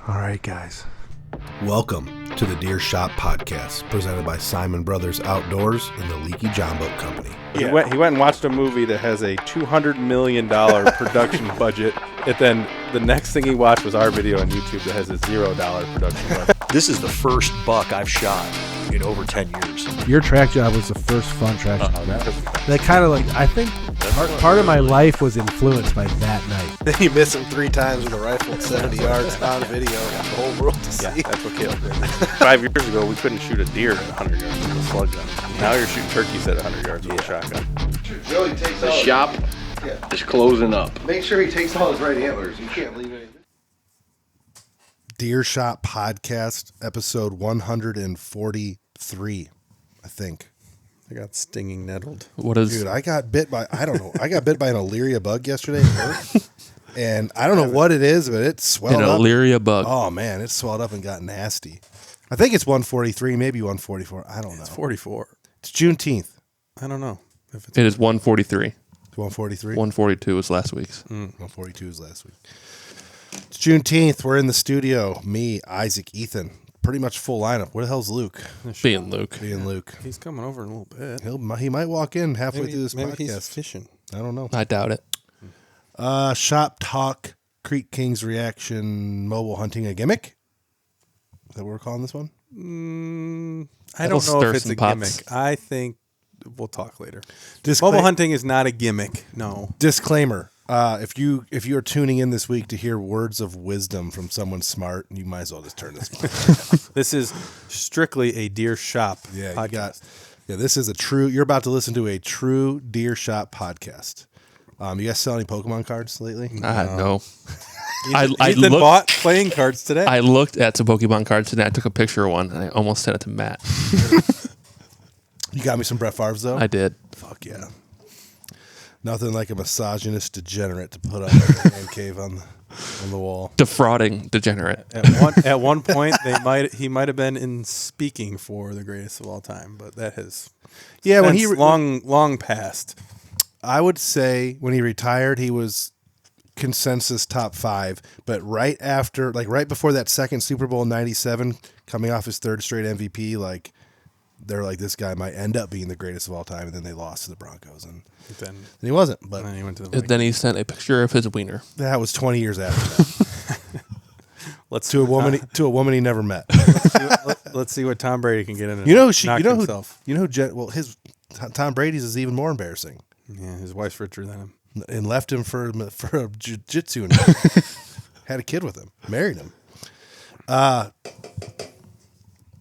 All right, guys. Welcome to the Deer Shop Podcast, presented by Siman Brothers Outdoors and the Leaky John Boat Company. He went and watched a movie that has a $200 million production budget, and then the next thing he watched was our video on YouTube that has a $0 production budget. This is the first buck I've shot in over 10 years. Your track job was the first fun track job. That kind of like, I think part of my life was influenced by that night. Then you miss him 3 times with a rifle at 70 yards on video for the whole world to see. That's what Caleb did. 5 years ago, we couldn't shoot a deer at 100 yards with a slug gun. Now you're shooting turkeys at 100 yards with a shotgun. Joey takes The shop is closing up. Make sure he takes all his right antlers. You can't leave anything. Deer Shop Podcast, episode 143, I think. I got stinging nettled. Dude, I got bit by, I don't know, I got bit by an Illyria bug yesterday at work. And I don't know what it is, but it swelled up. An Illyria bug. Oh, man, it swelled up and got nasty. I think it's 143, maybe 144. I don't know. It's 44. It's Juneteenth. I don't know. If it's It is 143. 143? 142 was last week's. 142 was last week. It's Juneteenth. We're in the studio. Me, Isaac, Ethan. Pretty much full lineup. Where the hell's Luke? Being Luke. Being Luke. He's coming over in a little bit. He might walk in halfway through this maybe podcast. He's fishing. I don't know. I doubt it. Shop Talk, Creek King's Reaction, Mobile Hunting a Gimmick? Is that what we're calling this one? I don't know stir if it's some a pots. gimmick. I think we'll talk later. Discla- Mobile hunting is not a gimmick. No. Disclaimer. If you are tuning in this week to hear words of wisdom from someone smart, you might as well just turn this on. This is strictly a deer shop podcast. This is a true, you're about to listen to a true Deer Shop podcast. You guys sell any Pokemon cards lately? No. Ethan bought playing cards today. I looked at some Pokemon cards today. I took a picture of one, and I almost sent it to Matt. You got me some Brett Favre's, though? I did. Fuck yeah. Nothing like a misogynist degenerate to put up in the man cave on the wall. Defrauding degenerate. At one point, he might have been in speaking for the greatest of all time, but that has when he long passed. I would say when he retired, he was consensus top 5. But right before that second Super Bowl in '97, coming off his 3rd straight MVP, they're like, this guy might end up being the greatest of all time, and then they lost to the Broncos, and then he wasn't. But then he went to the Then he sent a picture of his wiener. that was 20 years after that. To a woman he never met. Let's see what Tom Brady can get in. Tom Brady's is even more embarrassing. Yeah, his wife's richer than him, and left him for a jiu-jitsu and had a kid with him, married him.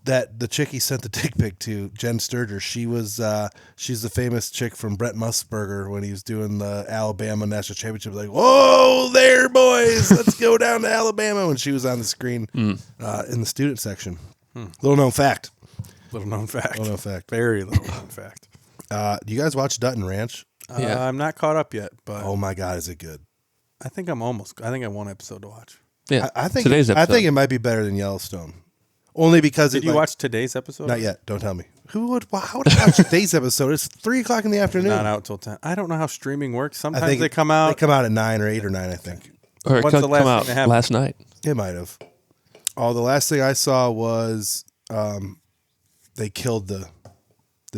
That the chick he sent the dick pic to, Jen Sturger, she's the famous chick from Brett Musburger when he was doing the Alabama national championship. Like, whoa there, boys, let's go down to Alabama. When she was on the screen in the student section. Little known fact. Little known fact. Very little known fact. Do you guys watch Dutton Ranch? Yeah. I'm not caught up yet, but Oh my God, is it good? I think I have one episod to watch. Yeah. I think Today's episode. I think it might be better than Yellowstone. Only because Did you watch today's episode? Not yet. Don't tell me. How would I watch today's episode? It's 3:00 in the afternoon. Not out till 10. I don't know how streaming works. Sometimes they come out. They come out at 9 or 8 or 9, I think. Or it What's could the come last out thing that happened? last night. It might have. Oh, the last thing I saw was they killed the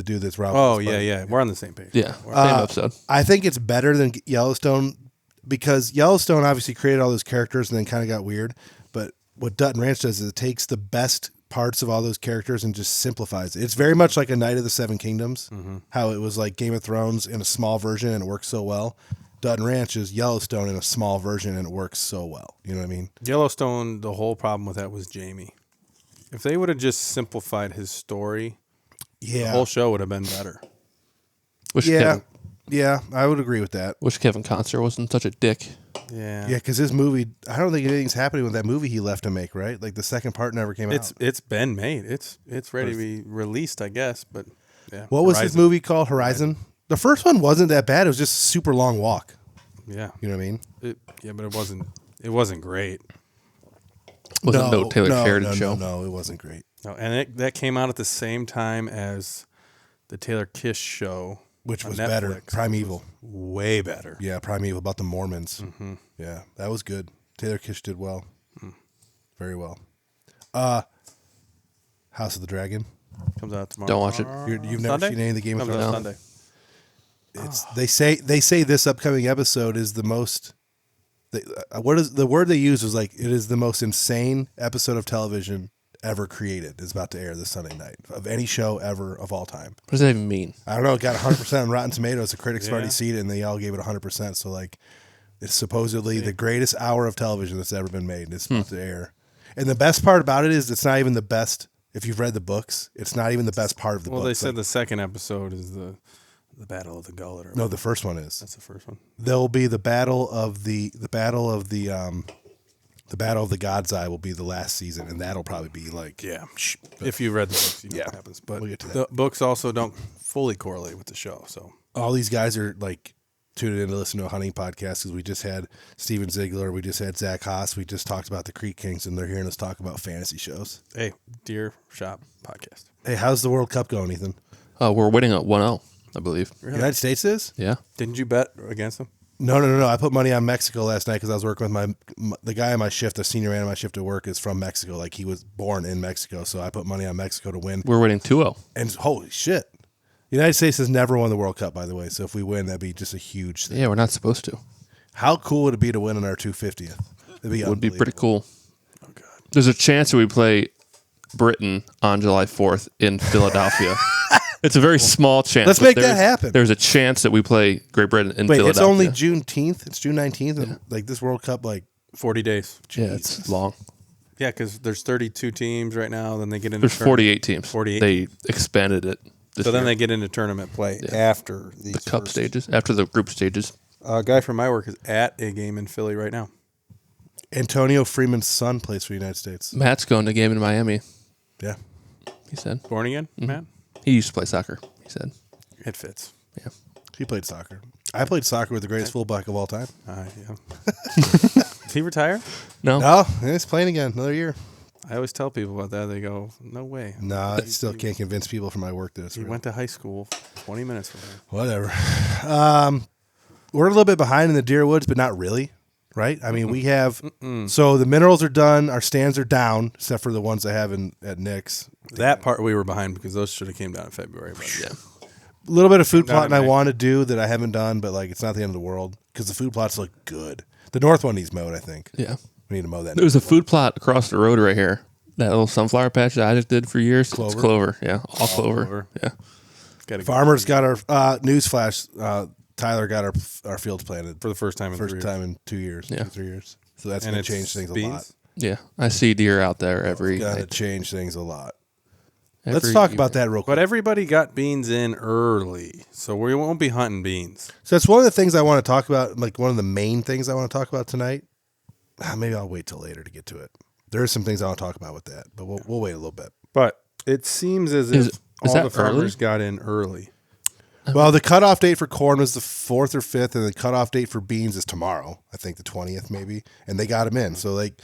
dude that's robbing. Oh his buddy. yeah. We're on the same page. Yeah. Same episode. I think it's better than Yellowstone because Yellowstone obviously created all those characters and then kind of got weird. But what Dutton Ranch does is it takes the best parts of all those characters and just simplifies it. It's very much like a Knight of the Seven Kingdoms, how it was like Game of Thrones in a small version and it works so well. Dutton Ranch is Yellowstone in a small version and it works so well. You know what I mean? Yellowstone, the whole problem with that was Jamie. If they would have just simplified his story, the whole show would have been better. Yeah, I would agree with that. Wish Kevin Costner wasn't such a dick. Yeah, because his movie, I don't think anything's happening with that movie he left to make, right? Like the second part never came out. It's been made. It's ready to be released, I guess. But yeah, what was his movie called? Horizon. The first one wasn't that bad. It was just a super long walk. Yeah, you know what I mean. But it wasn't great. Wasn't no Taylor Sheridan show. No, it wasn't great. No, and that came out at the same time as the Taylor Kish show, which was Netflix. better. Primeval, way better. Yeah, Primeval about the Mormons. Mm-hmm. Yeah, that was good. Taylor Kish did well. very well. House of the Dragon. Comes out tomorrow. Don't watch it. You've never Sunday? seen any of the Game of Comes Thrones? out Sunday. They say this upcoming episode is the most. The word they used was like it is the most insane episode of television ever created. Is about to air this Sunday night of any show ever of all time. What does that even mean? I don't know. It got 100% on Rotten Tomatoes. The critics have Yeah. already seen it, and they all gave it 100%. So like, it's supposedly the greatest hour of television that's ever been made. And it's about to air. And the best part about it is it's not even the best. If you've read the books, it's not even the best part of the book. Well, they said the second episode is the Battle of the Gullet. Or no, the first one is. that's the first one. There'll be the battle of the battle of the God's Eye will be the last season, and that'll probably be like If you read the books, you know Yeah. what happens. But We'll get to the books also don't fully correlate with the show. So all these guys are like tuning in to listen to a hunting podcast because we just had Steven Ziegler, we just had Zach Haas, we just talked about the Creek Kings, and they're hearing us talk about fantasy shows. hey, Deer Shop podcast. Hey, how's the World Cup going, Ethan? We're winning at 1-0, I believe. United States is? Yeah. Didn't you bet against them? No. I put money on Mexico last night because I was working with the guy on my shift, the senior man on my shift at work is from Mexico. Like he was born in Mexico, so I put money on Mexico to win. We're winning 2-0. And holy shit, the United States has never won the World Cup, by the way. So if we win, that'd be just a huge thing. Yeah, we're not supposed to. How cool would it be to win on our 250th? It'd Would be pretty cool. Oh God. There's a chance that we play Britain on July 4th in Philadelphia. It's a very small chance. Let's but make that there's- happen. There's a chance that we play Great Britain in Wait, Philadelphia. it's only Juneteenth. It's June 19th. And like this World Cup, like 40 days. Yeah, it's long. Yeah, because there's 32 teams right now. Then they get into There's 48 teams. 48. They expanded it. This So then year. they get into tournament play after these the cup first- stages, after the group stages. A guy from my work is at a game in Philly right now. Antonio Freeman's son plays for the United States. Matt's going to a game in Miami, Yeah. he said. Born again, Matt? He used to play soccer, he said. It fits. Yeah. He played soccer. I played soccer with the greatest fullback of all time. Yeah. Is he retired? No? No, he's playing again another year. I always tell people about that. They go, no way. No, I still can't convince people from my work that it's He real. went to high school 20 minutes from here. Whatever. We're a little bit behind in the deer woods, but not really, right? I mean, we have so the minerals are done, our stands are down, except for the ones I have at Nick's. That part we were behind because those should have came down in February. But Yeah. A little bit of food Not plotting I in May. want to do that I haven't done, but like it's not the end of the world because the food plots look good. The north one needs mowed, I think. Yeah. We need to mow that. There's a food plot across the road right here. That little sunflower patch that I just did for years. Clover? It's clover. Yeah. All clover. clover. Yeah. gotta Farmers got our newsflash. Tyler got our fields planted for the first time in 3 years. 2 years, Yeah. 3 years. So that's And going to it's change things beans? a lot. Yeah. I see deer out there every Got to night. change things a lot. Every Let's talk year. about that real quick. But everybody got beans in early, so we won't be hunting beans. So that's one of the things I want to talk about, like one of the main things I want to talk about tonight. Maybe I'll wait till later to get to it. There are some things I want to talk about with that, but we'll wait a little bit. But it seems as Is if that all the farmers early? got in early. Well, the cutoff date for corn was the 4th or 5th, and the cutoff date for beans is tomorrow. I think the 20th maybe, and they got them in. So like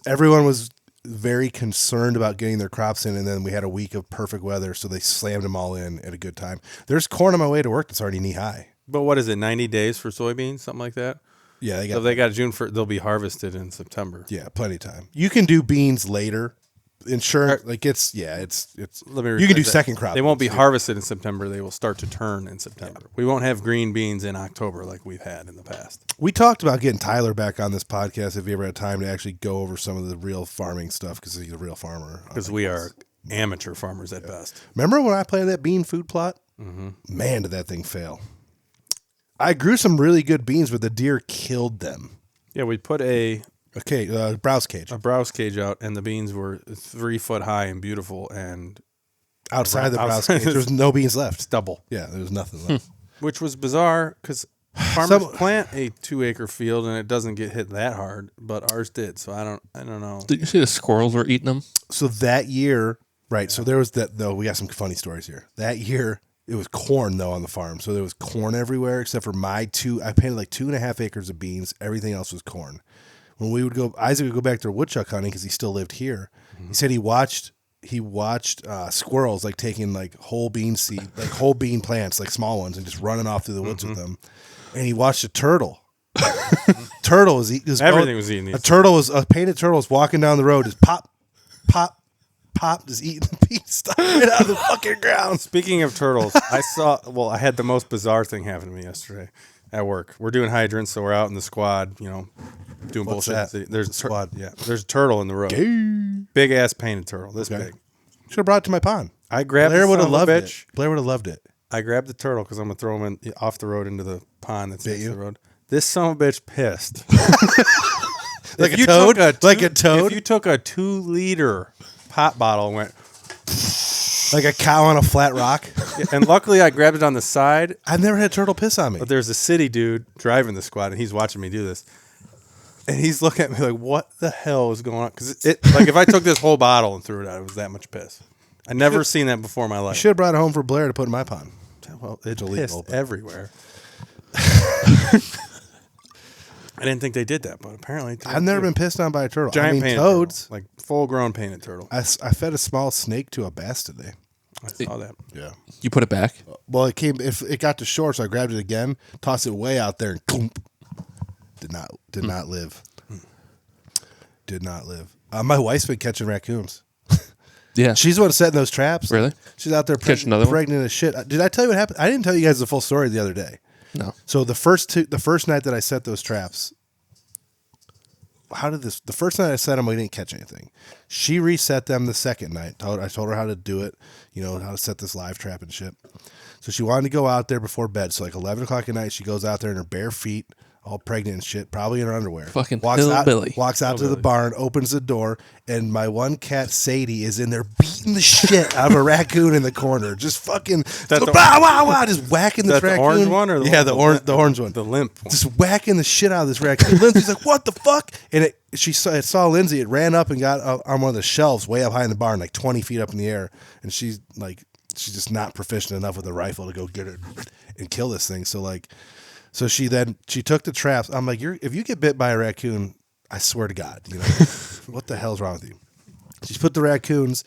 everyone was very concerned about getting their crops in, and then we had a week of perfect weather, so they slammed them all in at a good time. There's corn on my way to work that's already knee high. But what is it, 90 days for soybeans, something like that? Yeah, they So got they got June 1st, they'll be harvested in September. yeah, plenty of time. You can do beans later. Insurance, like it's Let me you can do rephrase that. second crop. They won't be beans, too. harvested in September. They will start to turn in September. We won't have green beans in October like we've had in the past. We talked about getting Tyler back on this podcast if he ever had time to actually go over some of the real farming stuff because he's a real farmer. Because we are amateur farmers at best. Remember when I planted that bean food plot? Mm-hmm. Man, did that thing fail. I grew some really good beans, but the deer killed them. Yeah, we put a Browse cage. browse cage out, and the beans were 3 foot high and beautiful and Outside the browse outside- cage, there was no beans left. stubble, Yeah, there was nothing left. which was bizarre because farmers Some- plant a 2 acre field and it doesn't get hit that hard, but ours did. So I don't know. Did you see the squirrels were eating them? So that year, right, so there was that, though, we got some funny stories here. That year, it was corn, though, on the farm. So there was corn everywhere except for I planted like 2.5 acres of beans. Everything else was corn. When we would go, Isaac would go back to woodchuck hunting because he still lived here. He said he watched squirrels like taking like whole bean seed, like whole bean plants, like small ones, and just running off through the woods with them. And he watched a turtle Turtle was eating. Everything was eating these. A painted turtle was walking down the road, just pop, pop, pop, just eating the pea stuff right out of the fucking ground. Speaking of turtles, I had the most bizarre thing happen to me yesterday at work. We're doing hydrants, so we're out in the squad, doing What's bullshit. that? There's a Squad. Yeah, there's a turtle in the road. Big ass painted turtle, this big. Should have brought it to my pond. I grabbed Blair the would have son of a loved bitch. it. Blair would have loved it. I grabbed the turtle because I'm gonna throw him off the road into the pond that's Bit next to you? the road. This son of a bitch pissed. Like If a you toad? took Like a toad? If you took a 2-liter pop bottle and went, Like a cow on a flat rock. and luckily I grabbed it on the side. I've never had a turtle piss on me. But there's a city dude driving the squad, and he's watching me do this. And he's looking at me like, what the hell is going on? Because like if I took this whole bottle and threw it out, it was that much piss. I never seen that before in my You life. should have brought it home for Blair to put in my pond. Well, it's illegal, pissed but- everywhere. I didn't think they did that, but apparently I've never been pissed on by a turtle. giant painted toads. turtle, like full-grown painted turtle. I fed a small snake to a bass today. I saw that. Yeah. You put it back. Well, if it got to shore, so I grabbed it again, tossed it way out there, and clomp. Did not live. Did not live. My wife's been catching raccoons. Yeah. She's the one setting those traps. Really? She's out there Catch another one? pregnant as shit. Did I tell you what happened? I didn't tell you guys the full story the other day. No. So the first night that I set those traps, the first night I set them, we didn't catch anything. She reset them the second night. I told her how to do it, how to set this live trap and shit. So she wanted to go out there before bed. So like 11 o'clock at night, she goes out there in her bare feet, all pregnant and shit, probably in her underwear. Fucking walks hillbilly. out to the barn, opens the door, and my one cat Sadie is in there beating the shit out of a raccoon in the corner, just fucking just whacking this That the raccoon. orange one or the the orange one, the limp one? just whacking the shit out of this raccoon. Lindsay's like, "What the fuck?" And it saw Lindsay. It ran up and got on one of the shelves way up high in the barn, like 20 feet up in the air. And she's just not proficient enough with a rifle to go get her and kill this thing. So she took the traps. I'm like, if you get bit by a raccoon, I swear to God, what the hell's wrong with you? She put the raccoons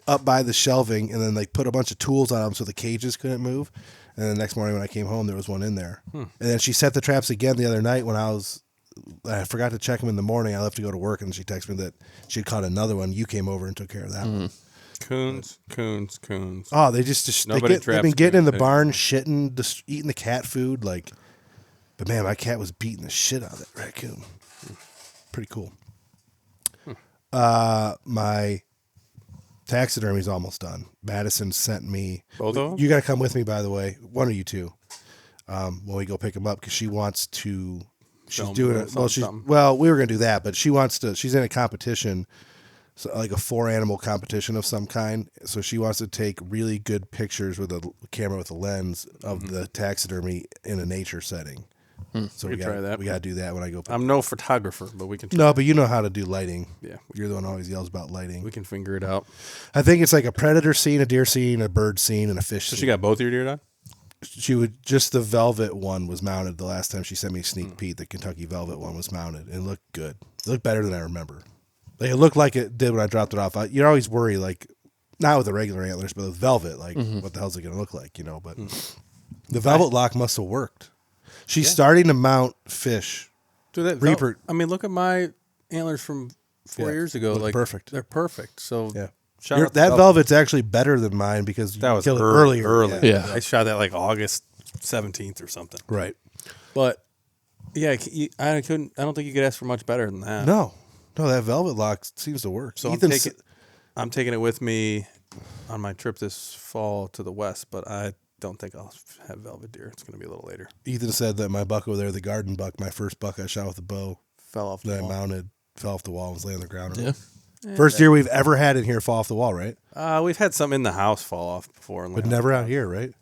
up by the shelving and then put a bunch of tools on them so the cages couldn't move. And the next morning when I came home, there was one in there. And then she set the traps again the other night when I forgot to check them in the morning. I left to go to work and she texted me that she had caught another one. You came over and took care of that one. Coons. Oh, they've been getting in the barn, shitting, just eating the cat food. But man, my cat was beating the shit out of that raccoon. Pretty cool. My taxidermy's almost done. Madison sent me. Both of them? You got to come with me, by the way. One of you two. When we go pick them up, because she wants to. She's Film doing or it. Well, something. we were gonna do that, but she wants to. She's in a competition, so like a 4-animal competition of some kind. So she wants to take really good pictures with a camera with a lens of the taxidermy in a nature setting. So we try that. We got to do that when I go. I'm no photographer, but we can. No, but you know how to do lighting. Yeah. You're the one who always yells about lighting. We can figure it out. I think it's like a predator scene, a deer scene, a bird scene, and a fish So scene. she got both your deer done? She would just the velvet one was mounted the last time she sent me a sneak peek. The Kentucky velvet one was mounted. It looked good. It looked better than I remember. It looked like it did when I dropped it off. You're always worried, not with the regular antlers, but with velvet, what the hell's it going to look like, But the velvet lock must have worked. She's starting to mount fish. Dude, that Reaper. look at my antlers from 4 years ago. look perfect. They're perfect. So Yeah. shout out to That velvet's actually better than mine because That you was killed it early. earlier. Yeah. I shot that August 17th or something. Right. But yeah, I don't think you could ask for much better than that. No, that velvet lock seems to work. So Ethan's- I'm taking it with me on my trip this fall to the west, but I don't think I'll have velvet deer. It's going to be a little later. Ethan said that my buck over there, the garden buck, my first buck I shot with a bow, Fell off the that I wall. mounted, fell off the wall and was laying on the ground. Yeah. First deer we've ever had in here fall off the wall, right? We've had some in the house fall off before. and But lay on never the out here, right?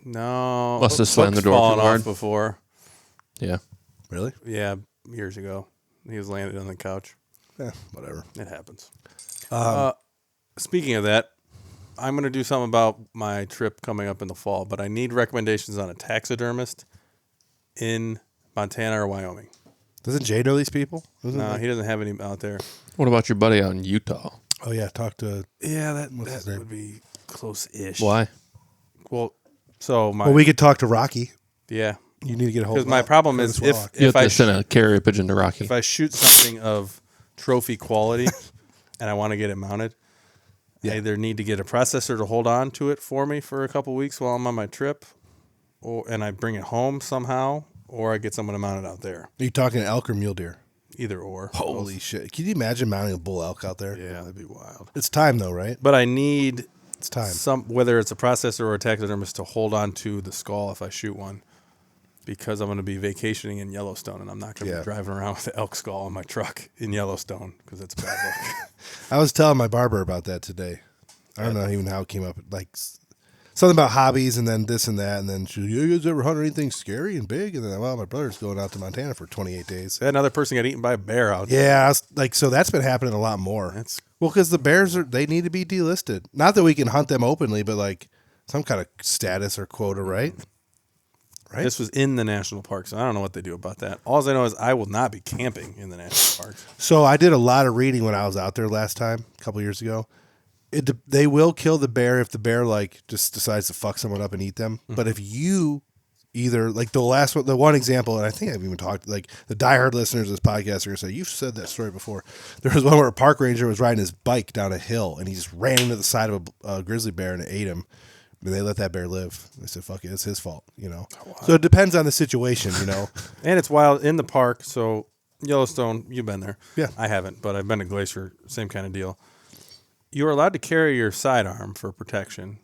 No. Must have slammed the Hook's door too fallen hard. off before. Yeah. Really? Yeah, years ago. He was landed on the couch. Yeah, whatever. It happens. Speaking of that, I'm going to do something about my trip coming up in the fall, but I need recommendations on a taxidermist in Montana or Wyoming. Doesn't Jay know these people? No, he doesn't have any out there. What about your buddy out in Utah? Oh yeah, talk to. Yeah, What's his that name? would be close-ish. Why? Well, so my Well, we could talk to Rocky. yeah, You need to get a hold. Because my problem is You have to send a carrier pigeon to Rocky. if I shoot something of trophy quality and I want to get it mounted, I either need to get a processor to hold on to it for me for a couple weeks while I'm on my trip, and I bring it home somehow, or I get someone to mount it out there. Are you talking elk or mule deer? Either or. Holy shit! Can you imagine mounting a bull elk out there? Yeah, that'd be wild. It's time though, right? But I need It's time. whether it's a processor or a taxidermist to hold on to the skull if I shoot one, because I'm going to be vacationing in Yellowstone and I'm not going to be driving around with the elk skull in my truck in Yellowstone because it's bad luck. I was telling my barber about that today. I don't know even how it came up. Like something about hobbies and then this and that. And then she, you guys ever hunt anything scary and big? And then, well, my brother's going out to Montana for 28 days. Another person got eaten by a bear out there. Yeah, I was, like, so that's been happening a lot more. Well, because the bears they need to be delisted. Not that we can hunt them openly, but like some kind of status or quota, right? Right. This was in the national park, so I don't know what they do about that. All I know is I will not be camping in the national park. So I did a lot of reading when I was out there last time, a couple years ago. They will kill the bear if the bear like just decides to fuck someone up and eat them. Mm-hmm. But if you either like the one example, and I think I've even talked like the diehard listeners of this podcast are gonna say you've said that story before. There was one where a park ranger was riding his bike down a hill and he just ran into the side of a grizzly bear and it ate him. And they let that bear live. They said, "Fuck it, it's his fault," you know. Oh, wow. So it depends on the situation, you know. And it's wild in the park. So Yellowstone, you've been there. Yeah, I haven't, but I've been to Glacier. Same kind of deal. You are allowed to carry your sidearm for protection.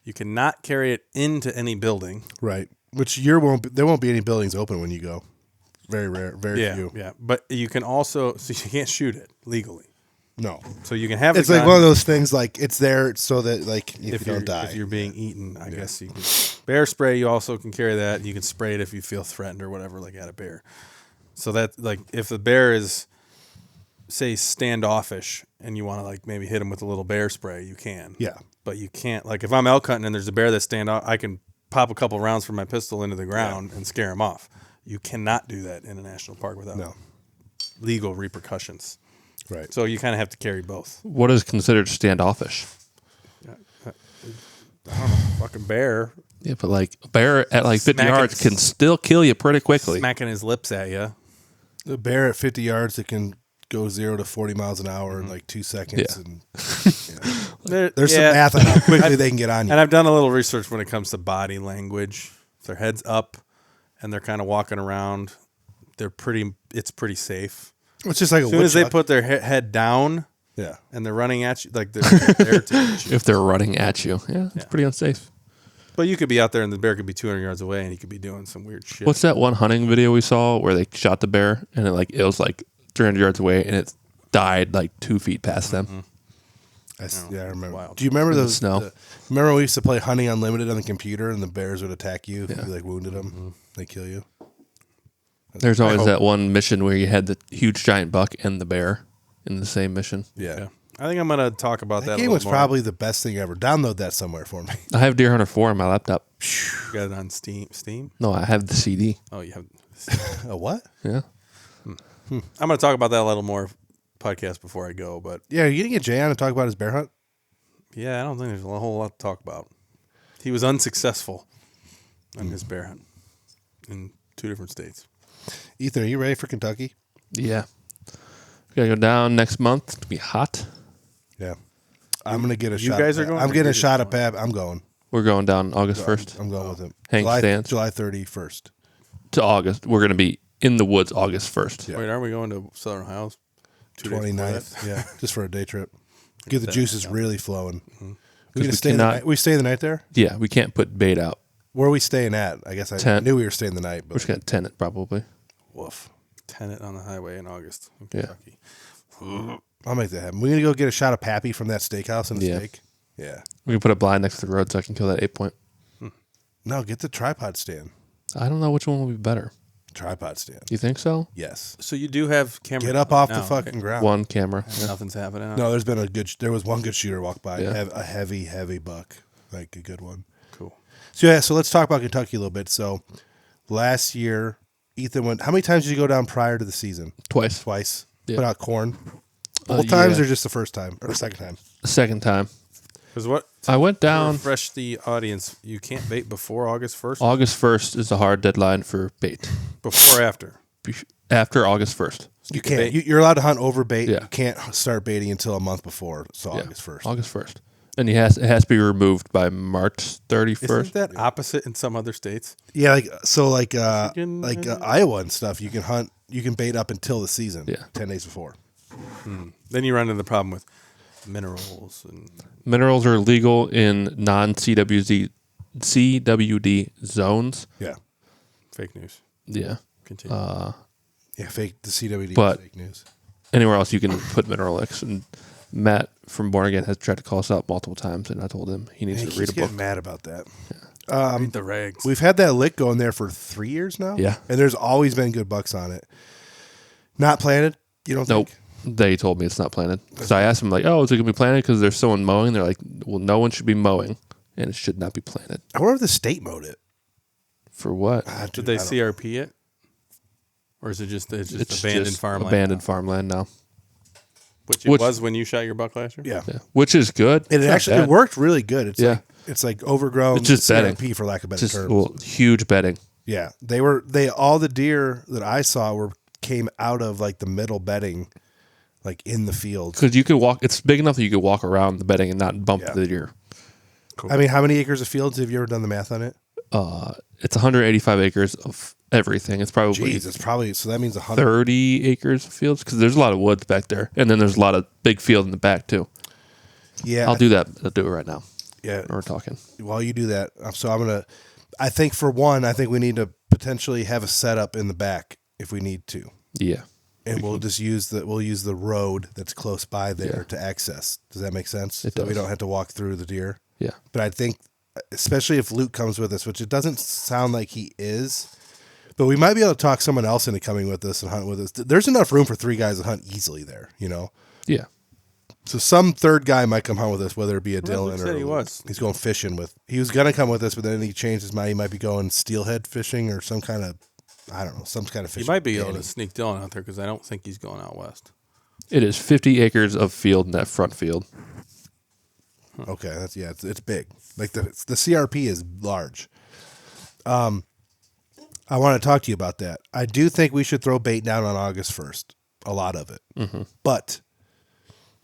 You cannot carry it into any building. Right. Which there won't be any buildings open when you go. Very rare. Very few. Yeah. But you can also, so you can't shoot it legally. No. So you can have it's like one of those things like it's there so that like if you don't die. If you're being eaten, I guess you can. Bear spray, you also can carry that. You can spray it if you feel threatened or whatever, like at a bear. So that like if the bear is say standoffish and you want to like maybe hit him with a little bear spray, you can. Yeah. But you can't like if I'm elk hunting and there's a bear that's standoff, I can pop a couple rounds from my pistol into the ground and scare him off. You cannot do that in a national park without legal repercussions. Right. So you kind of have to carry both. What is considered standoffish? I don't know, fucking bear. Yeah, but like a bear at like 50 yards can still kill you pretty quickly. Smacking his lips at you. The bear at 50 yards that can go 0 to 40 miles an hour in like 2 seconds. Yeah. And there's some math on how quickly they can get on you. And I've done a little research when it comes to body language. If their head's up and they're kind of walking around, it's pretty safe. It's just like as soon as they put their head down, and they're running at you, like they're there to hit you. If they're running at you, it's pretty unsafe. But you could be out there and the bear could be 200 yards away and he could be doing some weird shit. What's that one hunting video we saw where they shot the bear and it was like 300 yards away and it died like 2 feet past them? I remember. Wild. Do you remember those? Snow. Remember when we used to play Hunting Unlimited on the computer and the bears would attack you if you like wounded them? Mm-hmm. They kill you. There's always that one mission where you had the huge giant buck and the bear in the same mission. Yeah. I think I'm going to talk about that. That game was probably the best thing ever. Download that somewhere for me. I have Deer Hunter 4 on my laptop. You got it on Steam? No, I have the CD. Oh, you have a what? Yeah. I'm going to talk about that a little more podcast before I go, but yeah, are you going to get Jay on to talk about his bear hunt? Yeah, I don't think there's a whole lot to talk about. He was unsuccessful on his bear hunt in 2 different states. Ethan, are you ready for Kentucky? Yeah. We got to go down next month to be hot. Yeah. I'm going to get a shot. You guys are going? I'm getting a shot at Pab. I'm going. We're going down August 1st. I'm going with him. Hank stands. July 31st. To August. We're going to be in the woods August 1st. Yeah. Wait, aren't we going to Southern Ohio? 29th. Yeah, just for a day trip. Get the juices really flowing. Mm-hmm. We stay the night there? Yeah, we can't put bait out. Where are we staying at? I guess I knew we were staying the night. But we're just going to tent it probably. Woof. Tent it on the highway in August in Kentucky. Yeah. I'll make that happen. We're going to go get a shot of Pappy from that steakhouse and a steak. Yeah. We can put a blind next to the road so I can kill that 8-point. No, get the tripod stand. I don't know which one will be better. Tripod stand. You think so? Yes. So you do have camera. Get up off the fucking ground. One camera. Nothing's happening. No, there was one good shooter walk by. Yeah. A heavy buck. Like a good one. Cool. So let's talk about Kentucky a little bit. So last year, Ethan went. How many times did you go down prior to the season? Twice. Yeah. Put out corn. Both times or just the first time or the second time? The second time. Because what I went down. Refresh the audience. You can't bait before August 1st? August 1st is the hard deadline for bait. Before or after? After August 1st. You can't. You're allowed to hunt over bait. Yeah. You can't start baiting until a month before. So August 1st. August 1st. And it has to be removed by March 31st. Isn't that opposite in some other states? Yeah, like Michigan, Iowa and stuff. You can hunt. You can bait up until the season. Yeah. 10 days before. Then you run into the problem with minerals and Minerals are legal in non-CWD zones. Yeah. fake news. Yeah. Continue. Yeah. Fake. The CWD But- is fake news. Anywhere else you can put mineral X. And Matt from Born Again has tried to call us up multiple times, and I told him he needs He to read keeps a book. getting mad about that. Read the regs. We've had that lick going there for 3 years now. Yeah. And there's always been good bucks on it. Not planted. You don't Nope. think? They told me it's not planted. Because I asked them, like, oh, is it going to be planted because there's someone mowing? They're like, well, no one should be mowing, and it should not be planted. I wonder if the state mowed it. For what? Did they CRP it? Or is it just abandoned just farmland? Abandoned farmland now. Which it Which- was when you shot your buck last year? Yeah. Yeah. Which is good. And It's it not actually bad. worked really good. It's Yeah. like overgrown It's just bedding. CRP for lack of better Just terms. huge bedding. Yeah. All the deer that I saw came out of like the middle bedding, like in the field. Because you could walk, it's big enough that you could walk around the bedding and not bump Yeah. the deer. I mean, how many acres of fields have you ever done the math on it? It's 185 acres of everything. It's probably Jeez, it's probably, so that means 100. 30 acres of fields because there's a lot of woods back there. And then there's a lot of big field in the back too. Yeah. I'll do that. I'll do it right now. Yeah. We're talking. While you do that, I think for one, I think we need to potentially have a setup in the back if we need to. Yeah. And we'll just use the road that's close by there Yeah. to access. Does that make sense? It So we does. don't have to walk through the deer. Yeah. But I think, especially if Luke comes with us, which it doesn't sound like he is, but we might be able to talk someone else into coming with us and hunt with us. There's enough room for 3 guys to hunt easily there, you know? Yeah. So some third guy might come hunt with us, whether it be a Well, Dylan Luke or said he was. he's going fishing with. He was gonna come with us, but then he changed his mind. He might be going steelhead fishing or some kind of, I don't know, some kind of You fishing. might be able Danny. to sneak Dylan out there because I don't think he's going out west. It is 50 acres of field in that front field. Okay, it's big. Like the CRP is large. I want to talk to you about that. I do think we should throw bait down on August 1st. A lot of it, but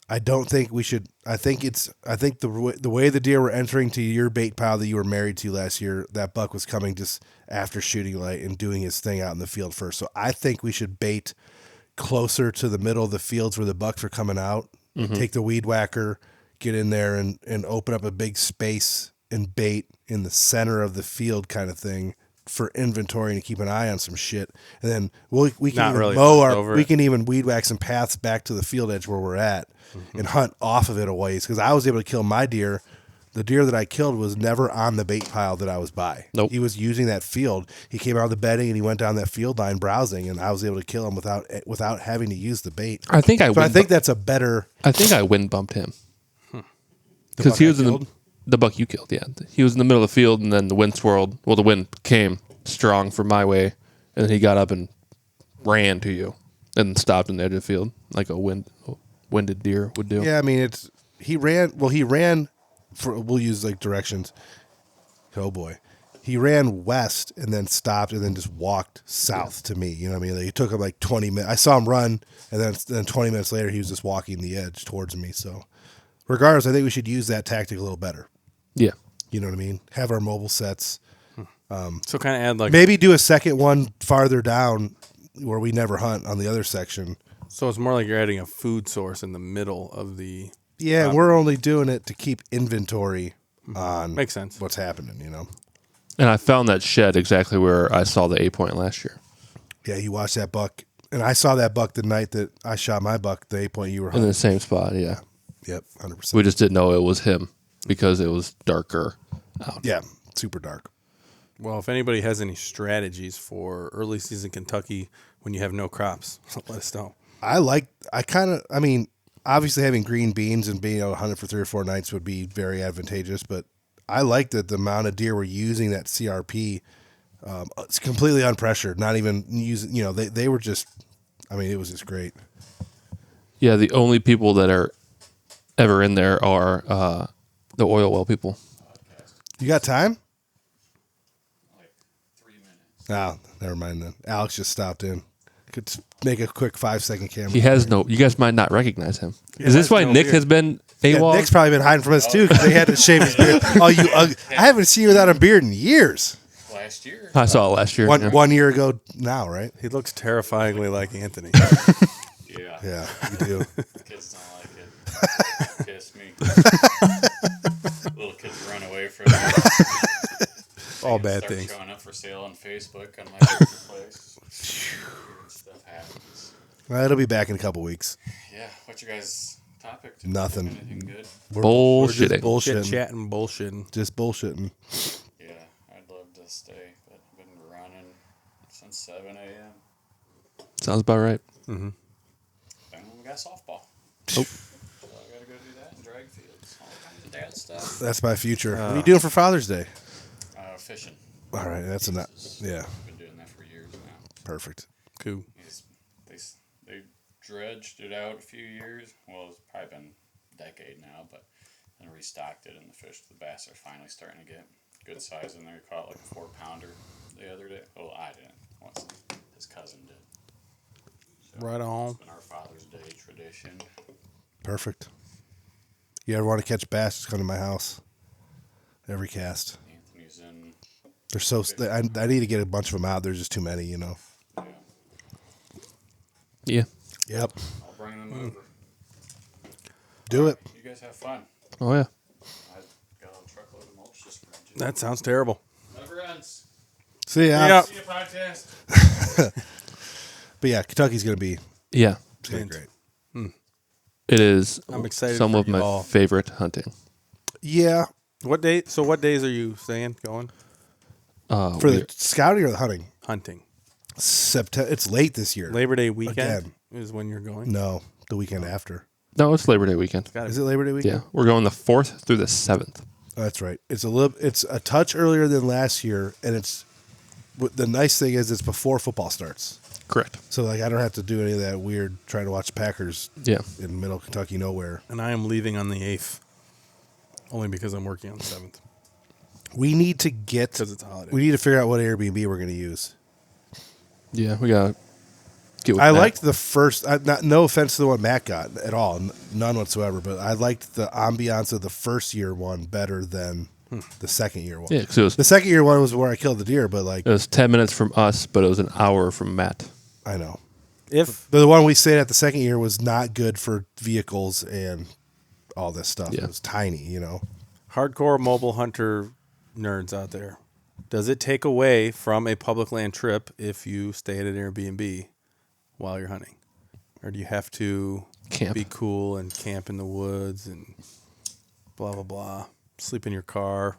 I don't think we should. I think the way the deer were entering to your bait pile that you were married to last year, that buck was coming just after shooting light and doing his thing out in the field first. So I think we should bait closer to the middle of the fields where the bucks are coming out. Take the weed whacker, get in there and open up a big space and bait in the center of the field kind of thing for inventory and keep an eye on some shit. And then we can Not even really mow over we it. can even weed whack some paths back to the field edge where we're at and hunt off of it a ways. Because I was able to kill my deer. The deer that I killed was never on the bait pile that I was by. Nope. He was using that field. He came out of the bedding and he went down that field line browsing, and I was able to kill him without having to use the bait. I think I So I think that's a better. I think I wind bumped him. buck Because he I was in killed? the buck you killed, yeah. He was in the middle of the field, and then the wind swirled. Well, the wind came strong from my way, and then he got up and ran to you, and stopped in the edge of the field like a winded deer would do. Yeah, I mean he ran for, we'll use like directions. Oh boy. He ran west and then stopped and then just walked south to me. You know what I mean? Like, it took him like 20 minutes. I saw him run, and then 20 minutes later he was just walking the edge towards me. So regardless, I think we should use that tactic a little better. Yeah. You know what I mean? Have our mobile sets. So kind of add like Maybe do a second one farther down where we never hunt on the other section. so it's more like you're adding a food source in the middle of the. Yeah, we're only doing it to keep inventory on Makes sense. what's happening, you know? And I found that shed exactly where I saw the 8-point last year. Yeah, you watched that buck. And I saw that buck the night that I shot my buck, the 8-point you were In hunting. the same spot, yeah. Yep, 100%. We just didn't know it was him because it was darker out. Yeah, super dark. Well, if anybody has any strategies for early season Kentucky when you have no crops, let us know. I mean, obviously having green beans and being able to hunt it for 3 or 4 nights would be very advantageous, but I like that the amount of deer were using that CRP. It's completely unpressured, not even using, you know, they were just, I mean, it was just great. Yeah, the only people that are ever in there are The oil well people. You got time? Like 3 minutes. Oh, never mind then. Alex just stopped in. Could make a quick 5-second camera. He has no. You guys might not recognize him. Is this has why no Nick beard. has been Yeah, AWOL? Nick's probably been hiding from us too because they had to shave his beard. Oh, you! I haven't seen you without a beard in years. Last year. I saw it last year. yeah. 1 year ago now, right? He looks terrifyingly like Anthony. Yeah. Yeah, you do. Kids don't like it. Kiss me. Little kids run away from it. All bad Start things. showing up for sale on Facebook on my marketplace. Weird stuff happens. Well, it'll be back in a couple weeks. Yeah. What's your guys' topic? Nothing. Anything good? We're just Bullshitting. bullshitting. Chatting bullshitting. Just bullshitting. Yeah. I'd love to stay, but I've been running since 7 a.m. Sounds about right. Then we got softball. So I gotta go do that in drag fields. All kinds of dad stuff. That's my future. What are you doing for Father's Day? Fishing. All right, that's enough. Yeah, Been doing that for years now. perfect. Cool. They dredged it out a few years. Well, it's probably been a decade now, but then restocked it, and the bass are finally starting to get good size in there. Caught like a 4-pounder the other day. Well, I didn't. Once his cousin did. So Right on. it's been our Father's Day tradition. Perfect. You ever want to catch bass? Just come to my house. Every cast. Anthony's in. They're so. I need to get a bunch of them out. There's just too many, you know. Yeah, Yeah. Yep. I'll bring them over. Do it. You guys have fun. Oh yeah. I got a truckload of mulch just for you. That sounds terrible. Never ends. See ya. Yep. See you podcast. But yeah, Kentucky's gonna be Yeah. great. It is. I'm excited Some for of my y'all. favorite hunting. Yeah. What day? So what days are you saying going For the scouting or the hunting? hunting? September. It's late this year. Labor Day weekend Again. is when you're going. No, the weekend after. No, it's Labor Day weekend. Is it Labor Day weekend? Yeah, we're going the 4th through the 7th. Oh, that's right. It's a touch earlier than last year, and the nice thing is it's before football starts. Correct. So like I don't have to do any of that weird trying to watch Packers Yeah. in middle Kentucky nowhere. And I am leaving on the 8th, only because I'm working on the 7th. We need to get 'Cause it's a holiday. We need to figure out what Airbnb we're going to use. Yeah, we got. I liked the first. No offense to the one Matt got at all, none whatsoever. But I liked the ambiance of the first year one better than the second year one. Yeah, because The second year one was where I killed the deer, but like it was 10 minutes from us, but it was an hour from Matt. I know. If But the one we stayed at the second year was not good for vehicles and all this stuff. Yeah. It was tiny, you know. hardcore mobile hunter nerds out there, does it take away from a public land trip if you stay at an Airbnb while you're hunting? Or do you have to Camp. be cool and camp in the woods and blah, blah, blah, sleep in your car?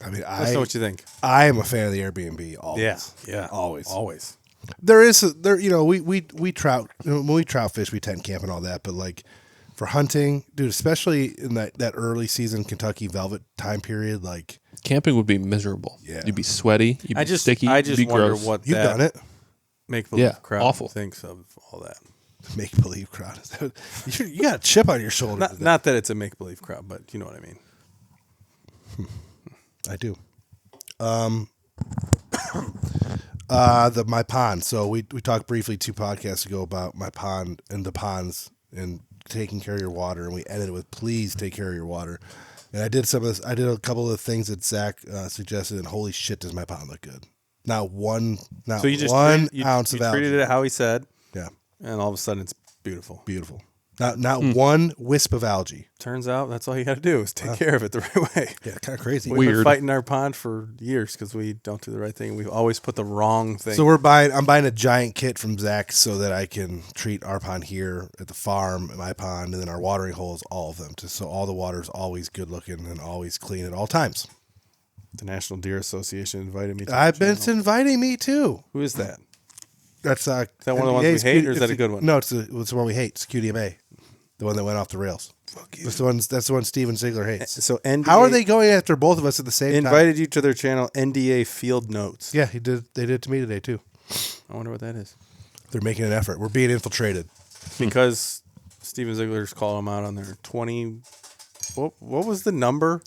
I mean, Let us know what you think. I am a fan of the Airbnb. Always. Yeah. Always. There is you know, we trout, when we trout fish, we tent camp and all that, but like for hunting, dude, especially in that early season Kentucky velvet time period, like Camping would be miserable. Yeah. You'd be sweaty. You'd be sticky. I you'd just be wonder gross. what you've that done it. make believe Yeah, crowd awful. thinks of all that. Make believe crowd. You got a chip on your shoulder. Not that it's a make believe crowd, but you know what I mean. I do. My pond. So we talked briefly 2 podcasts ago about my pond and the ponds and taking care of your water, and we ended it with please take care of your water. And I did some of this. I did a couple of things that Zach suggested, and holy shit, does my pond look good? Not one ounce of algae. treated it how he said, Yeah, and all of a sudden it's beautiful. beautiful. Not one wisp of algae. Turns out that's all you got to do is take care of it the right way. Yeah, kind of crazy. We've been Weird. fighting our pond for years because we don't do the right thing. We've always put the wrong thing. So I'm buying a giant kit from Zach so that I can treat our pond here at the farm, my pond, and then our watering holes, all of them, so all the water is always good looking and always clean at all times. the National Deer Association invited me to I've the been channel. inviting me too. Who is that? That's Is that one of the ones we hate, or is that a good one? No, it's the one we hate. It's QDMA, the one that went off the rails. Fuck you. That's the one Steven Ziegler hates. So NDA How are they going after both of us at the same time? invited you to their channel, NDA Field Notes. Yeah, he did. They did it to me today too. I wonder what that is. They're making an effort. We're being infiltrated. Because Steven Ziegler's calling them out on their 20 what was the number?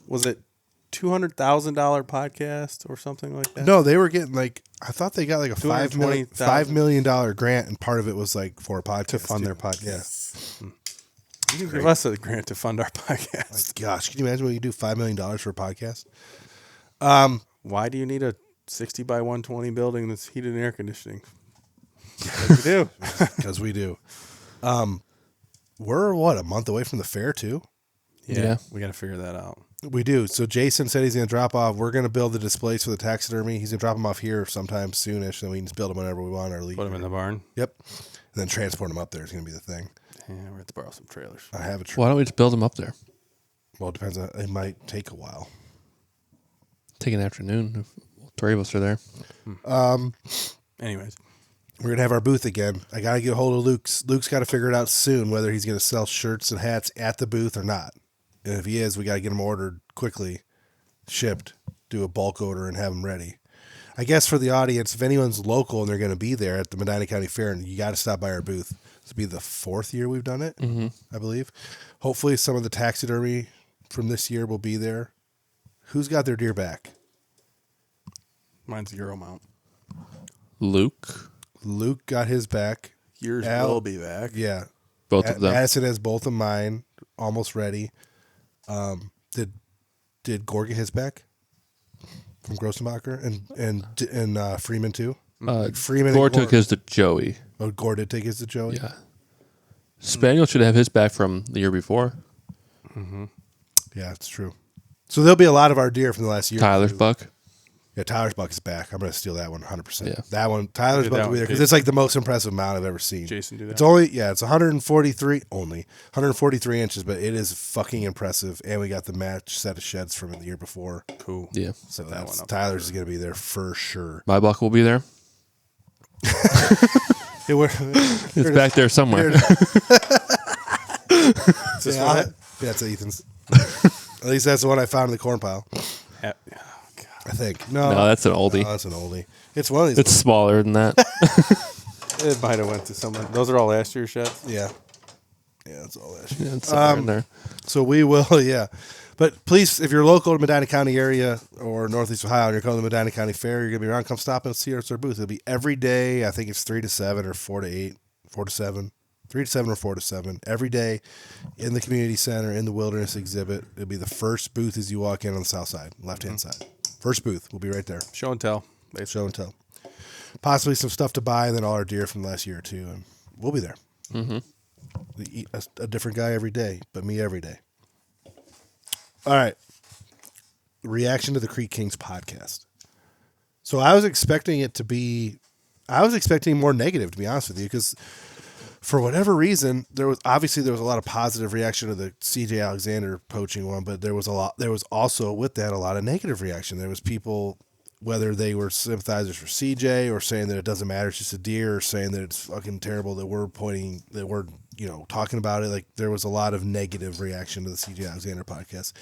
Was it $200,000 podcast or something like that? No, they were getting like I thought they got like a $220,000 $5 million grant, and part of it was like for a podcast to fund too. their podcast. Yeah. You can give us a grant to fund our podcast. Gosh, can you imagine what you do $5 million for a podcast? Why do you need a 60 by 120 building that's heated and air conditioning? Like we do. Because we do. We're a month away from the fair too. Yeah. We got to figure that out. We do. So Jason said he's going to drop off. We're going to build the displays for the taxidermy. He's going to drop them off here sometime soonish, and we can just build them whenever we want. Our league. Put them in the barn. Yep. And then transport them up there is going to be the thing. Yeah, we're going to have to borrow some trailers. I have a Why don't we just build them up there? Well, it depends. It might take a while. Take an afternoon if three of us are there. Anyways. We're going to have our booth again. I got to get a hold of Luke's. Luke's got to figure it out soon whether he's going to sell shirts and hats at the booth or not. And if he is, we got to get them ordered quickly, shipped, do a bulk order, and have them ready. I guess for the audience, if anyone's local and they're going to be there at the Medina County Fair, and you got to stop by our booth. This will be the 4th year we've done it, I believe. Hopefully some of the taxidermy from this year will be there. Who's got their deer back? Mine's Euro mount. Luke got his back. Yours will be back. Yeah. Both of them. Addison has both of mine almost ready. Did Gore get his back from Grossenbacher and Freeman too? Freeman. Gore took his to Joey. Oh, Gore did take his to Joey. Yeah. Spaniel should have his back from the year before. Yeah, it's true. So there'll be a lot of our deer from the last year. Tyler's buck. Yeah, Tyler's buck is back. I'm going to steal that one 100%. Yeah. That one, Tyler's Did buck that will be there one, because it's like the most impressive mount I've ever seen. Jason do that? It's 143 inches, but it is fucking impressive. And we got the match set of sheds from it the year before. Cool. Yeah. So that one up Tyler's is going to be there for sure. My buck will be there. It's back there somewhere. That's Ethan's. At least that's the one I found in the corn pile. Oh, I think. No, that's an oldie. No, that's an oldie. It's one of these. It's smaller than that. It might have went to someone. Those are all last year's sheds? Yeah. Yeah, that's all that. Yeah, it's somewhere in there. So we will, yeah. But please, if you're local to Medina County area or Northeast Ohio and you're coming to the Medina County Fair, you're going to be around, come stop and see us at our booth. It'll be every day. I think it's 3 to 7 or 4 to 8, 4 to 7. 3 to 7 or 4 to 7 every day in the community center in the wilderness exhibit. It'll be the first booth as you walk in on the south side, left hand side. First booth. We'll be right there. Show and tell. Show and tell. Possibly some stuff to buy, and then all our deer from the last year or two, and we'll be there. A different guy every day, but me every day. All right. Reaction to the Creek Kings podcast. So I was expecting more negative, to be honest with you, because for whatever reason, there was a lot of positive reaction to the CJ Alexander poaching one, but there was also with that a lot of negative reaction. There was people, whether they were sympathizers for CJ or saying that it doesn't matter, it's just a deer, or saying that it's fucking terrible that we're talking about it. Like, there was a lot of negative reaction to the CJ Alexander podcast.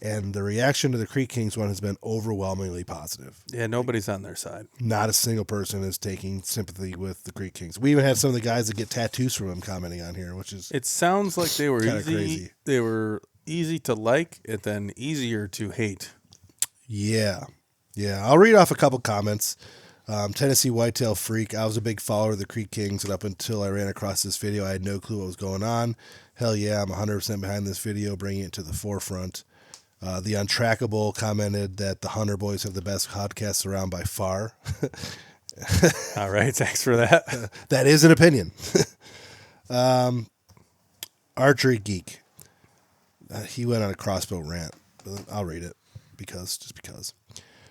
And the reaction to the Creek Kings one has been overwhelmingly positive. Yeah, nobody's on their side. Not a single person is taking sympathy with the Creek Kings. We even had some of the guys that get tattoos from them commenting on here, which is... It sounds like they were easy. Crazy. They were easy to like and then easier to hate. Yeah. Yeah. I'll read off a couple comments. Tennessee Whitetail Freak. I was a big follower of the Creek Kings, and up until I ran across this video, I had no clue what was going on. Hell yeah, I'm 100% behind this video, bringing it to the forefront. The Untrackable commented that the Hunter Boys have the best podcasts around by far. All right, thanks for that. That is an opinion. Archery Geek. He went on a crossbow rant. I'll read it just because.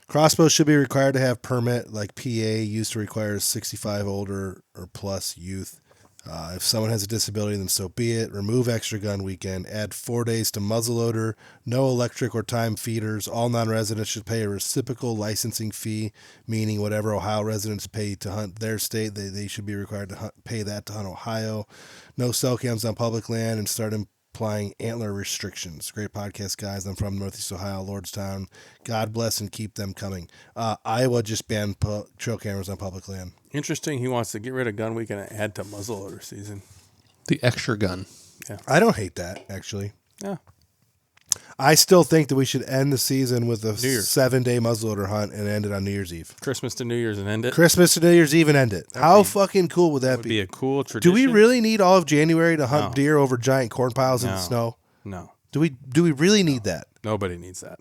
Crossbows should be required to have permit, like PA used to require 65 older or plus youth. If someone has a disability, then so be it. Remove extra gun weekend. Add 4 days to muzzleloader. No electric or time feeders. All non-residents should pay a reciprocal licensing fee, meaning whatever Ohio residents pay to hunt their state, they should be required to pay that to hunt Ohio. No cell cams on public land, and start applying antler restrictions. Great podcast, guys. I'm from Northeast Ohio, Lordstown. God bless and keep them coming. Iowa just banned trail cameras on public land. Interesting. He wants to get rid of gun weekend and add to muzzleloader season. The extra gun. Yeah. I don't hate that, actually. Yeah. I still think that we should end the season with a Year's. 7-day muzzleloader hunt and end it on New Year's Eve. Christmas to New Year's and end it. Christmas to New Year's Eve and end it. How fucking cool would that would be? be a cool tradition. Do we really need all of January to hunt No. deer over giant corn piles in the snow? No. Do we really need that? Nobody needs that.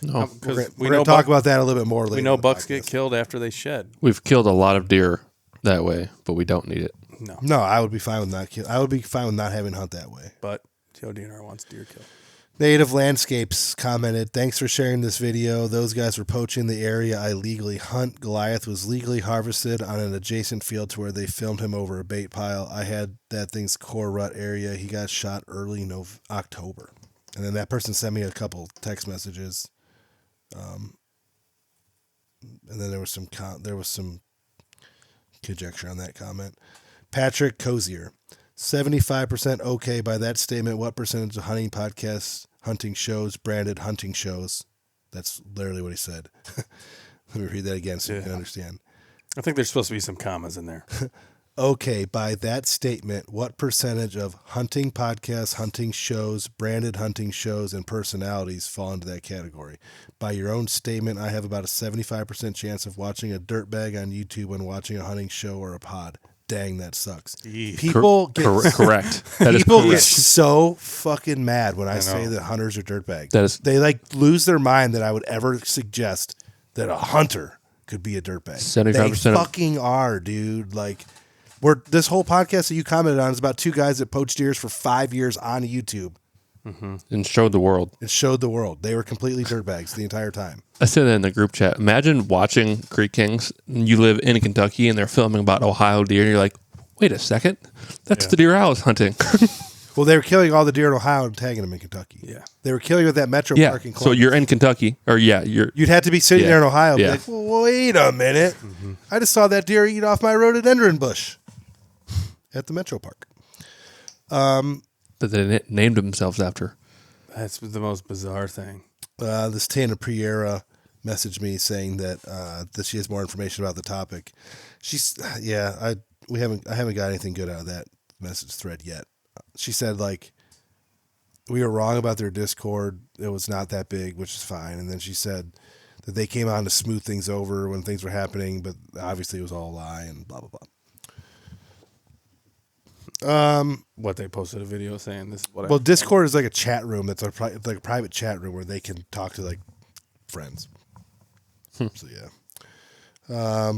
No. Because We're going to talk about that a little bit more later. we know in the bucks podcast. get killed after they shed. We've killed a lot of deer that way, but we don't need it. No. No, I would be fine with not kill. I would be fine with not having to hunt that way. But Joe DNR wants deer killed. Native Landscapes commented, "Thanks for sharing this video. Those guys were poaching the area I legally hunt. Goliath was legally harvested on an adjacent field to where they filmed him over a bait pile. I had that thing's core rut area. He got shot early October." And then that person sent me a couple text messages. And then there was some conjecture on that comment. Patrick Cozier, 75% okay by that statement. What percentage of hunting podcasts, hunting shows, branded hunting shows? That's literally what he said. Let me read that again so you can understand. I think there's supposed to be some commas in there. Okay, by that statement, what percentage of hunting podcasts, hunting shows, branded hunting shows, and personalities fall into that category? By your own statement, I have about a 75% chance of watching a dirtbag on YouTube when watching a hunting show or a pod. Dang, that sucks. People get Correct. That is people get correct. so fucking mad when I know. say that hunters are dirtbags. That is- They like lose their mind that I would ever suggest that a hunter could be a dirtbag. 75% They of- fucking are, dude. Like, this whole podcast that you commented on is about two guys that poached deers for 5 years on YouTube And showed the world. and showed the world. They were completely dirtbags the entire time. I said that in the group chat. Imagine watching Creek Kings. And you live in Kentucky and they're filming about Ohio deer. And you're like, wait a second. That's the deer I was hunting. Well, they were killing all the deer in Ohio and tagging them in Kentucky. Yeah. They were killing at that Metro yeah. Park in So Columbus. you're in Kentucky. Or you're. You'd have to be sitting Yeah. there in Ohio and be Yeah. like, well, wait a minute. I just saw that deer eat off my rhododendron bush at the Metro Park. That they named themselves after. That's the most bizarre thing. This Tana Priera messaged me saying that she has more information about the topic. I haven't got anything good out of that message thread yet. She said, like, we were wrong about their Discord. It was not that big, which is fine. And then she said that they came on to smooth things over when things were happening, but obviously it was all a lie and blah, blah, blah. What they posted a video saying this is what Well, Discord is like a chat room. It's like a private chat room where they can talk to like friends. So yeah,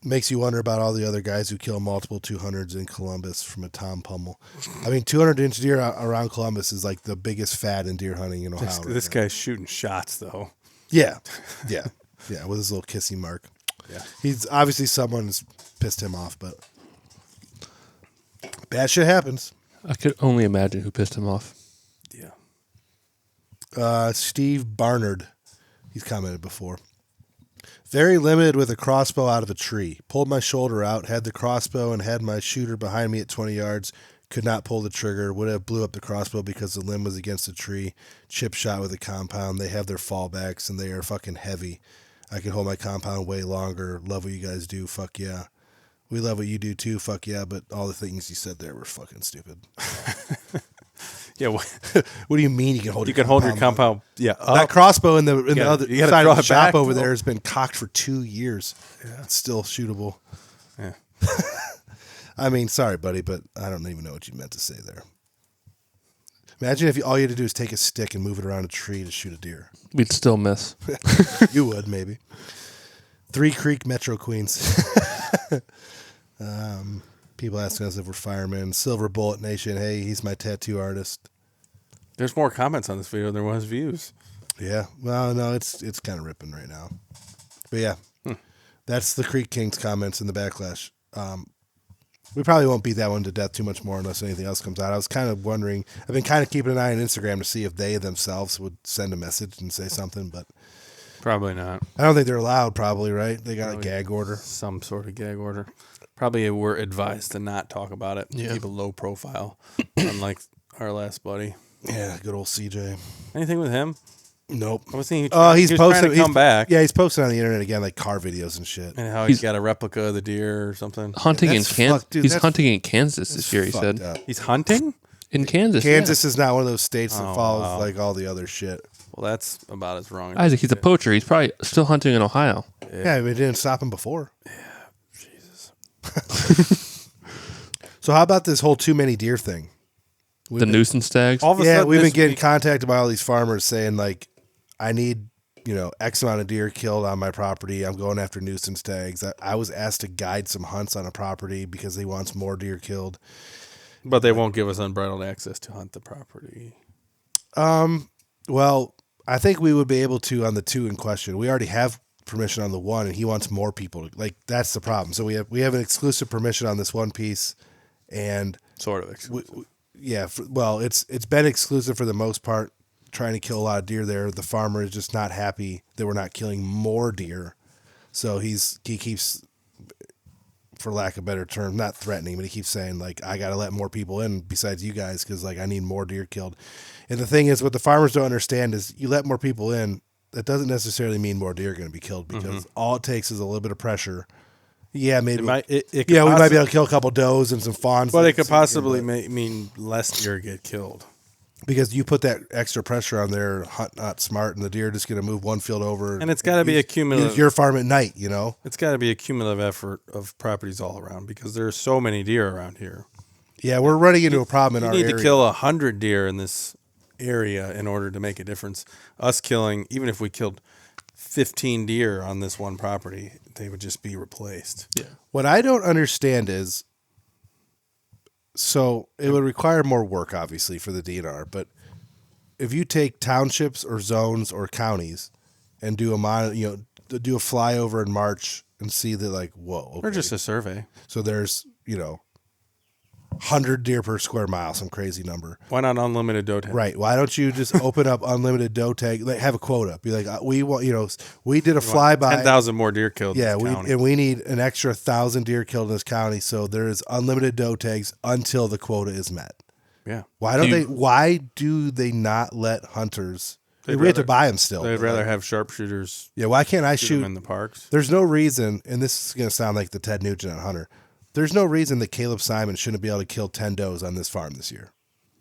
makes you wonder about all the other guys who kill multiple 200s in Columbus from a Tom Pummel. I mean, 200-inch deer around Columbus is like the biggest fad in deer hunting in Ohio. this right now. guy's shooting shots though. Yeah, with his little kissy mark. Yeah. He's obviously someone has pissed him off, but bad shit happens. I could only imagine who pissed him off. Yeah. Steve Barnard, he's commented before. Very limited with a crossbow out of a tree. Pulled my shoulder out, had the crossbow, and had my shooter behind me at 20 yards. Could not pull the trigger. Would have blew up the crossbow because the limb was against the tree. Chip shot with a compound. They have their fallbacks, and they are fucking heavy. I can hold my compound way longer. Love what you guys do. Fuck yeah. We love what you do too. Fuck yeah. But all the things you said there were fucking stupid. Yeah. What do you mean you can hold? You can hold your compound. Yeah. That crossbow in the gotta- other you gotta side throw of the it shop back, over though. there has been cocked for 2 years. Yeah. It's still shootable. Yeah. I mean, sorry, buddy, but I don't even know what you meant to say there. Imagine if all you had to do is take a stick and move it around a tree to shoot a deer. We'd still miss. You would, maybe. Three Creek Metro Queens. People asking us if we're firemen. Silver Bullet Nation. Hey, he's my tattoo artist. There's more comments on this video than there was views. Yeah. Well, no, it's kind of ripping right now. But yeah, that's the Creek Kings comments in the backlash. We probably won't beat that one to death too much more unless anything else comes out. I was kind of wondering. I've been kind of keeping an eye on Instagram to see if they themselves would send a message and say something, but Probably not. I don't think they're allowed. Probably right. They got a gag order. Some sort of gag order. Probably we're advised to not talk about it. Yeah. Keep a low profile, unlike our last buddy. Yeah, good old CJ. Anything with him? Nope. I was thinking He's he was posting. trying to come back. Yeah, he's posting on the internet again, like car videos and shit. And how he's got a replica of the deer or something. Hunting in That's Kansas. fucked, dude. He's That's- hunting in Kansas this year. He said. Fucked up. He's hunting? In Kansas. Kansas is not one of those states that Oh, follows wow. like all the other shit. Well, that's about as wrong. Isaac, he's a poacher. He's probably still hunting in Ohio. Yeah, we didn't stop him before. Yeah, Jesus. So how about this whole too many deer thing? The nuisance tags. All of a Yeah, sudden we've been this getting week- contacted by all these farmers saying like, I need, X amount of deer killed on my property. I'm going after nuisance tags. I was asked to guide some hunts on a property because they want more deer killed. But they won't give us unbridled access to hunt the property. Well, I think we would be able to on the two in question. We already have permission on the one, and he wants more people. That's the problem. So we have an exclusive permission on this one piece, and Sort of exclusive. it's been exclusive for the most part. Trying to kill a lot of deer there. The farmer is just not happy that we're not killing more deer, so he keeps, for lack of a better term, not threatening, but he keeps saying like, I got to let more people in besides you guys because like I need more deer killed. And the thing is, what the farmers don't understand is you let more people in, that doesn't necessarily mean more deer are going to be killed because all it takes is a little bit of pressure. Yeah, maybe. It might we might be able to kill a couple does and some fawns. But it could possibly mean less deer get killed. Because you put that extra pressure on there, hunt not smart, and the deer are just going to move one field over. And it's got to be a cumulative. Your farm at night, It's got to be a cumulative effort of properties all around because there are so many deer around here. Yeah, we're running into a problem in our area. You need to kill 100 deer in this area in order to make a difference. Us killing, even if we killed 15 deer on this one property, they would just be replaced. Yeah. What I don't understand is, so it would require more work, obviously, for the DNR. But if you take townships or zones or counties and do a flyover in March and see that, like, whoa, okay. Or just a survey. So there's 100 deer per square mile, some crazy number. Why not unlimited doe tags? Right. Why don't you just open up unlimited doe tag? Like, have a quota. Be like, we want, we did a flyby. 10,000 more deer killed. Yeah, in this county. we need an extra 1,000 deer killed in this county. So there is unlimited doe tags until the quota is met. Yeah. Why do they not let hunters? We have to buy them still. They'd rather have sharpshooters. Yeah. Why can't I shoot them shoot in the parks? There's no reason, and this is going to sound like the Ted Nugent on Hunter. There's no reason that Caleb Simon shouldn't be able to kill 10 does on this farm this year.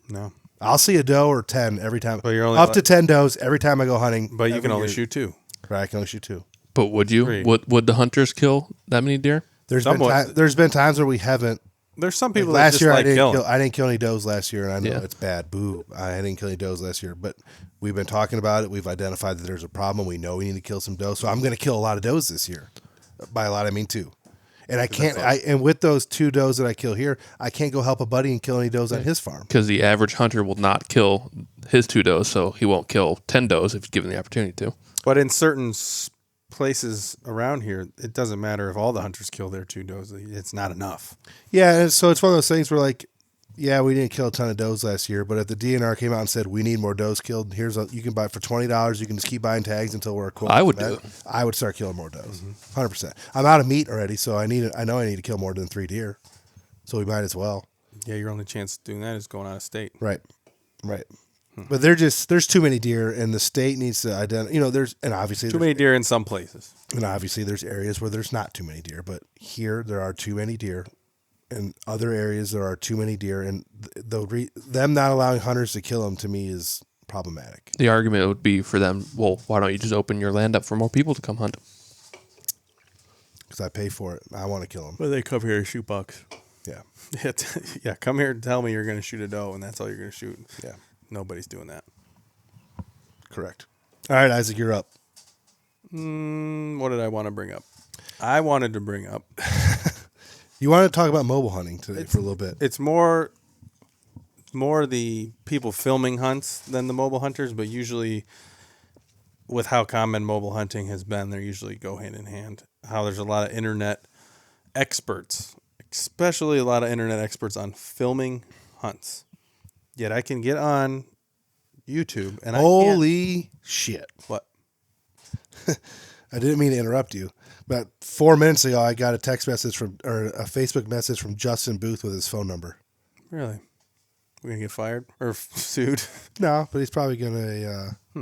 No. I'll see a doe or 10 every time. But you're only up to 10 does every time I go hunting. But you can only shoot 2. Right, I can only shoot 2. But would you? Three. Would the hunters kill that many deer? There's been times where we haven't. There's some people last that just year like killing. I didn't kill any does last year, and I know Yeah. it's bad. Boo! I didn't kill any does last year, but we've been talking about it. We've identified that there's a problem. We know we need to kill some does, so I'm going to kill a lot of does this year. By a lot, I mean 2. And I can't. And with those 2 does that I kill here, I can't go help a buddy and kill any does on his farm. Because the average hunter will not kill his 2 does, so he won't kill 10 does if given the opportunity to. But in certain places around here, it doesn't matter if all the hunters kill their 2 does. It's not enough. Yeah, and so it's one of those things where, like, yeah, we didn't kill a ton of does last year, but if the DNR came out and said we need more does killed, you can buy for $20. You can just keep buying tags until we're a quota. I would do it. I would start killing more does, 100%. I'm out of meat already, so I know I need to kill more than 3 deer, so we might as well. Yeah, your only chance of doing that is going out of state. Right. But there's too many deer, and the state needs to identify. And obviously Too many deer in some places. And obviously there's areas where there's not too many deer, but here there are too many deer. In other areas, there are too many deer, and them not allowing hunters to kill them to me is problematic. The argument would be for them, well, why don't you just open your land up for more people to come hunt? Because I pay for it. I want to kill them. But they come here to shoot bucks. Yeah. Yeah, come here and tell me you're going to shoot a doe, and that's all you're going to shoot. Yeah. Nobody's doing that. Correct. All right, Isaac, you're up. What did I want to bring up? I wanted to bring up. You want to talk about mobile hunting today for a little bit. It's more the people filming hunts than the mobile hunters, but usually with how common mobile hunting has been, they usually go hand in hand. How there's a lot of internet experts, especially a lot of internet experts on filming hunts. Yet I can get on YouTube and Holy shit. What? I didn't mean to interrupt you. About 4 minutes ago, I got a text message or a Facebook message from Justin Booth with his phone number. Really? We're going to get fired or sued? No, but he's probably going to, I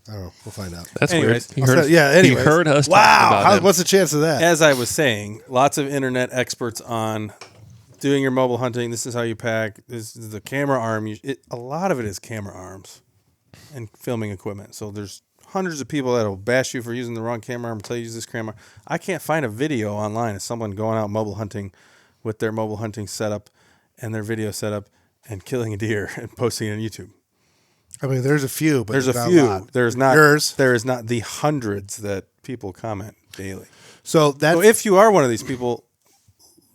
don't know. We'll find out. That's Anyways. weird. Anyways. He heard us. Wow. Talk about him. What's the chance of that? As I was saying, lots of internet experts on doing your mobile hunting. This is how you pack. This is the camera arm. A lot of it is camera arms and filming equipment. So there's hundreds of people that will bash you for using the wrong camera arm until you use this camera. I can't find a video online of someone going out mobile hunting with their mobile hunting setup and their video setup and killing a deer and posting it on YouTube. I mean, there's a few, but There's a not few. lot. There's not. Yours. There is not the hundreds that people comment daily. So that's So if you are one of these people,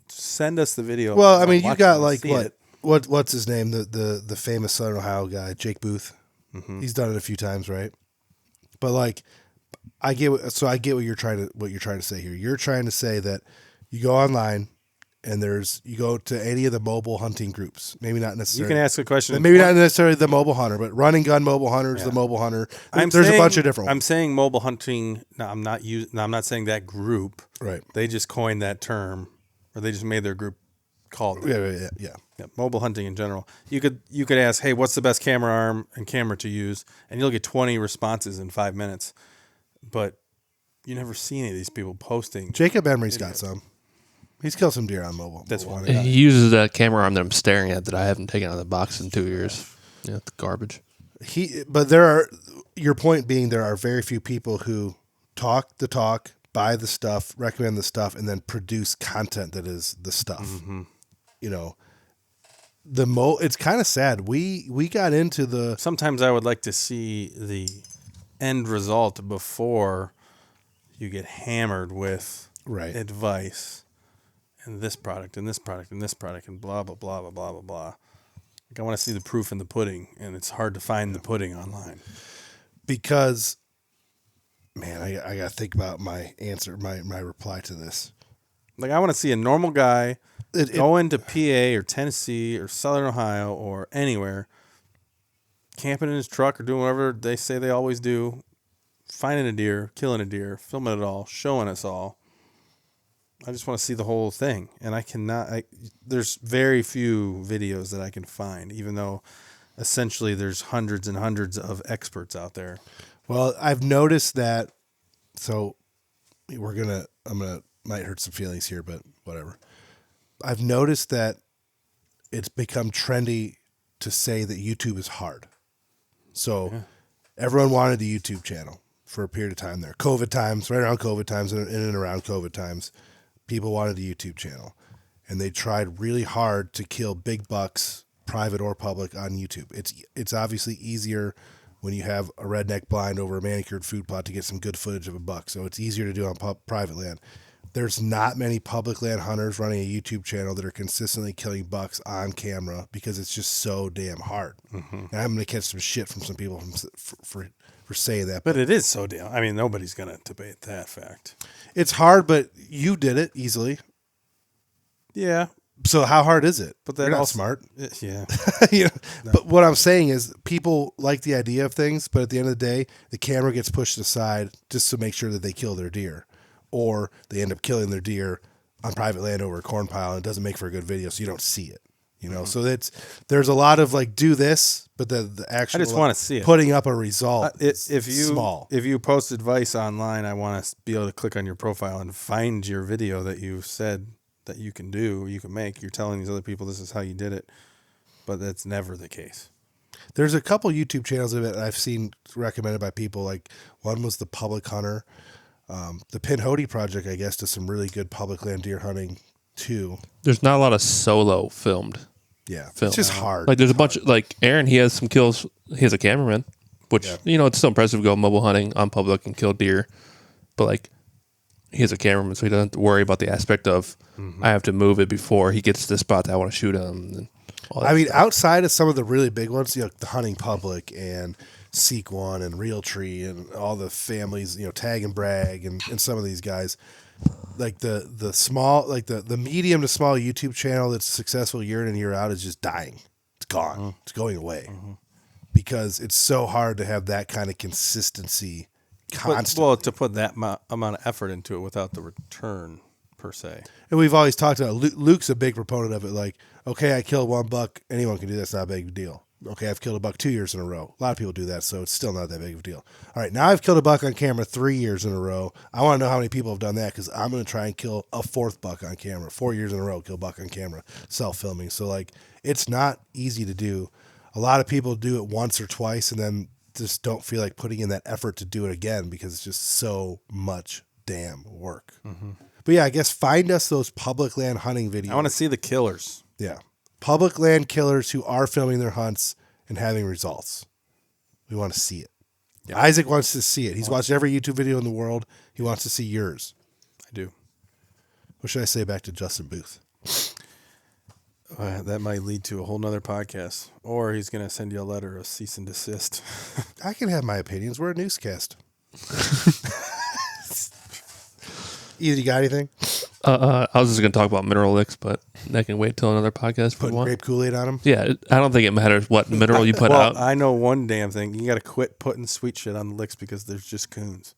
send us the video. well. I mean, you Watch got it, like see it. what's his name? The famous Southern Ohio guy, Jake Booth. He's done it a few times, right? But like, I get what you're trying to say here. You're trying to say that you go online and you go to any of the mobile hunting groups. Maybe not You necessarily. can ask a question. Maybe not necessarily the mobile hunter, but run and gun mobile hunters, the mobile hunter. There's a bunch of different ones. I'm saying mobile hunting. No, I'm not saying that group. Right. They just coined that term, or they just made their group called it. Yeah. Yeah, mobile hunting in general. You could ask, hey, what's the best camera arm and camera to use, and you'll get 20 responses in 5 minutes. But you never see any of these people posting. Jacob Emery's got some. He's killed some deer on mobile. That's mobile one. hunting. He uses that camera arm that I'm staring at that I haven't taken out of the box in 2 years. Yeah, it's garbage. But your point being, there are very few people who talk the talk, buy the stuff, recommend the stuff, and then produce content that is the stuff. Mm-hmm. You know, it's kind of sad. We got into the Sometimes I would like to see the end result before you get hammered with right. advice and this product and this product and this product and blah blah blah blah blah blah blah. Like I want to see the proof in the pudding, and it's hard to find the pudding online. Because, man, I got to think about my answer, my reply to this. Like I want to see a normal guy go into PA or Tennessee or Southern Ohio or anywhere, camping in his truck or doing whatever they say they always do, finding a deer, killing a deer, filming it all, showing us all. I just want to see the whole thing, and I cannot. There's very few videos that I can find, even though essentially there's hundreds and hundreds of experts out there. Well, I've noticed that. So might hurt some feelings here, but whatever. I've noticed that it's become trendy to say that YouTube is hard. So everyone wanted a YouTube channel for a period of time there. COVID times, right around COVID times, in and around COVID times, people wanted a YouTube channel. And they tried really hard to kill big bucks, private or public, on YouTube. It's obviously easier when you have a redneck blind over a manicured food plot to get some good footage of a buck. So it's easier to do on private land. There's not many public land hunters running a YouTube channel that are consistently killing bucks on camera because it's just so damn hard. Mm-hmm. And I'm going to catch some shit from some people for saying that. But it is so damn. I mean, nobody's going to debate that fact. It's hard, but you did it easily. Yeah. So how hard is it? But you're not smart. Yeah. You know, no. But what I'm saying is people like the idea of things, but at the end of the day, the camera gets pushed aside just to make sure that they kill their deer. Or they end up killing their deer on private land over a corn pile, and it doesn't make for a good video, so you don't see it. You know, so there's a lot of like do this, but the actual I just want to see it. Putting up a result. Small. If you post advice online, I want to be able to click on your profile and find your video that you said that you can do, you can make. You're telling these other people this is how you did it, but that's never the case. There's a couple YouTube channels that I've seen recommended by people. Like one was the Public Hunter. The Pinhoti Project, I guess, does some really good public land deer hunting too. There's not a lot of solo filmed. Yeah, film. It's just hard. Like there's a bunch of, like Aaron, he has some kills. He has a cameraman, which it's still impressive to go mobile hunting on public and kill deer. But like he has a cameraman, so he doesn't have to worry about the aspect of I have to move it before he gets to the spot that I want to shoot him. And all that stuff. Outside of some of the really big ones, the Hunting Public and Seek One and Realtree and all the families, Tag and Brag and some of these guys, like the small, like the medium to small YouTube channel that's successful year in and year out is just dying. It's gone. Mm-hmm. It's going away because it's so hard to have that kind of consistency constantly. Well, to put that amount of effort into it without the return per se. And we've always talked about Luke's a big proponent of it. Like, okay, I killed one buck. Anyone can do that. It's not a big deal. Okay, I've killed a buck 2 years in a row. A lot of people do that, so it's still not that big of a deal. All right, now I've killed a buck on camera 3 years in a row. I want to know how many people have done that because I'm going to try and kill a fourth buck on camera. 4 years in a row, kill a buck on camera, self-filming. So, like, it's not easy to do. A lot of people do it once or twice and then just don't feel like putting in that effort to do it again because it's just so much damn work. Mm-hmm. But, yeah, I guess find us those public land hunting videos. I want to see the killers. Yeah. Public land killers who are filming their hunts and having results. We want to see it. Yeah. Isaac wants to see it. He's watched every YouTube video in the world. He wants to see yours. I do. What should I say back to Justin Booth? That might lead to a whole nother podcast. Or he's going to send you a letter of cease and desist. I can have my opinions. We're a newscast. Either you got anything? I was just going to talk about mineral licks, but that can wait till another podcast. Putting grape Kool-Aid on them? Yeah, I don't think it matters what mineral you put out. I know one damn thing. You got to quit putting sweet shit on the licks because there's just coons.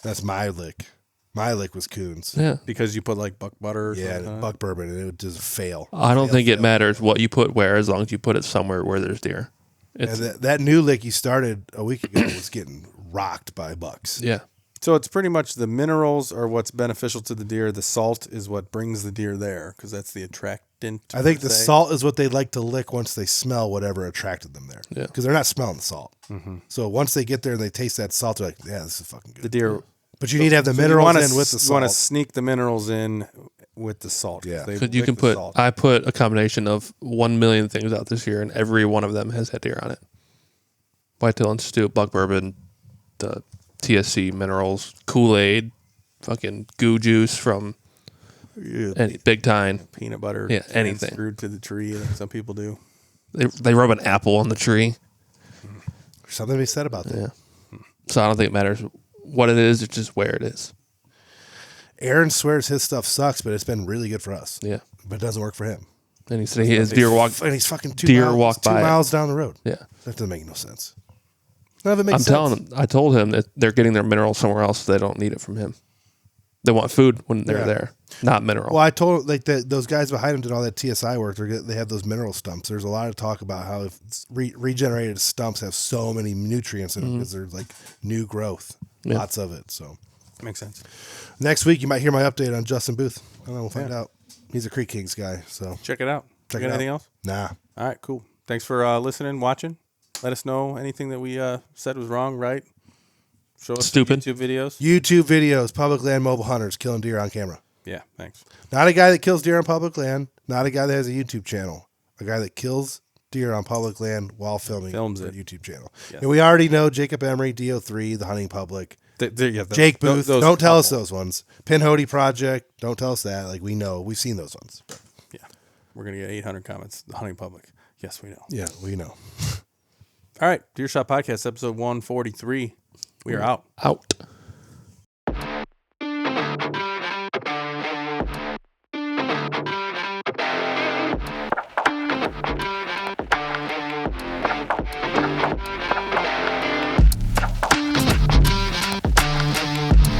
That's my lick. My lick was coons. Yeah. Because you put like buck butter or something. Buck bourbon, and it would just fail. I don't think it matters what you put where as long as you put it somewhere where there's deer. That new lick you started a week ago was getting rocked by bucks. Yeah. So it's pretty much the minerals are what's beneficial to the deer. The salt is what brings the deer there because that's the attractant. I think the salt is what they like to lick once they smell whatever attracted them there. Yeah. Because they're not smelling the salt. Mm-hmm. So once they get there and they taste that salt, they're like, yeah, this is fucking good. The deer. But you need to have the minerals in with the salt. You want to sneak the minerals in with the salt. Yeah. Because you can put, I put a combination of 1 million things out this year and every one of them has had deer on it. Whitetail Institute, buck bourbon, the TSC minerals, Kool-Aid, fucking goo juice from Big Time, peanut butter, anything screwed to the tree. Like some people do. They rub an apple on the tree. There's something to be said about that. Yeah. So I don't think it matters what it is; it's just where it is. Aaron swears his stuff sucks, but it's been really good for us. Yeah, but it doesn't work for him. And he said his deer walk, and he's fucking two miles down the road. Yeah, that doesn't make no sense. None of it makes sense. Telling him, I told him that they're getting their minerals somewhere else. So they don't need it from him. They want food when they're there, not mineral. Well, I told like those guys behind him did all that TSI work. They have those mineral stumps. There's a lot of talk about how if regenerated stumps have so many nutrients in them because they're like new growth, lots of it. So makes sense. Next week you might hear my update on Justin Booth. I don't know. We'll find out. He's a Creek Kings guy. So check it out. Check it out. Anything else? Nah. All right. Cool. Thanks for listening, watching. Let us know anything that we said was wrong, right? Show us stupid YouTube videos. Public land mobile hunters killing deer on camera. Yeah, thanks. Not a guy that kills deer on public land. Not a guy that has a YouTube channel. A guy that kills deer on public land while filming films a it. YouTube channel. Yes. And we already know Jacob Emery, DO3, The Hunting Public. Jake Booth. Don't tell us those ones. Pinhody Project. Don't tell us that. Like we know. We've seen those ones. Yeah. We're gonna get 800 comments. The Hunting Public. Yes, we know. Yeah, we know. All right. Deer Shot Podcast, episode 143. We are out. Out.